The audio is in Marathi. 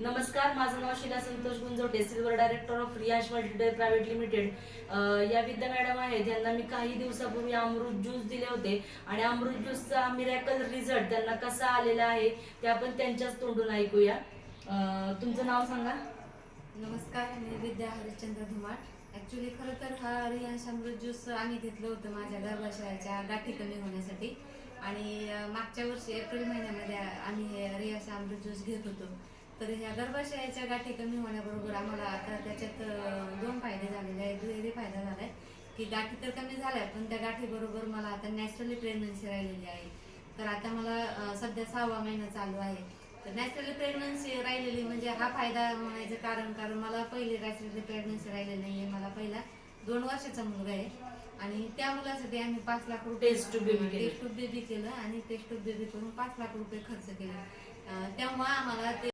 नमस्कार, माझं नाव Sheela Santosh Gunjavate, silver director of Riyansh multi dairy private limited. या विद्या मॅडम आहेत. यांना मी काही दिवसापूर्वी अमृत ज्यूस दिले होते आणि अमृत ज्यूसचा मिरॅकल रिझल्ट त्यांना कसा आलेला आहे ते आपण त्यांच्याच तोंडून ऐकूया. तुमचं नाव सांगा. नमस्कार, मी विद्या हरिश्चंद्र धुमाळ. ॲक्च्युली खरं तर हा रियांश अमृत ज्यूस आम्ही घेतलं होतं माझ्या गर्भाशयाच्या गाठी कमी होण्यासाठी. आणि मागच्या वर्षी एप्रिल महिन्यामध्ये आम्ही हे रियांश अमृत ज्यूस घेत होतो. तर ह्या गर्भाशयाच्या गाठी कमी होण्याबरोबर आम्हाला आता त्याच्यात दोन फायदे झालेले आहेत. दुहेरी फायदा झाला आहे की गाठी तर कमी झाल्या, पण त्या गाठीबरोबर मला आता नॅचरली प्रेग्नन्सी राहिलेली आहे. तर आता मला सध्या 6वा महिना चालू आहे. तर नॅचरली प्रेग्नन्सी राहिलेली म्हणजे हा फायदा म्हणायचं कारण मला पहिली नॅचरली प्रेग्नन्सी राहिलेली नाही आहे. मला पहिला 2 वर्षाचा मुलगा आहे आणि त्या मुलासाठी आम्ही 5 लाख रुपये टेस्ट ट्यूब बेबी केलं आणि टेस्ट ट्यूब बेबी करून 5 लाख रुपये खर्च केले. तेव्हा आम्हाला ते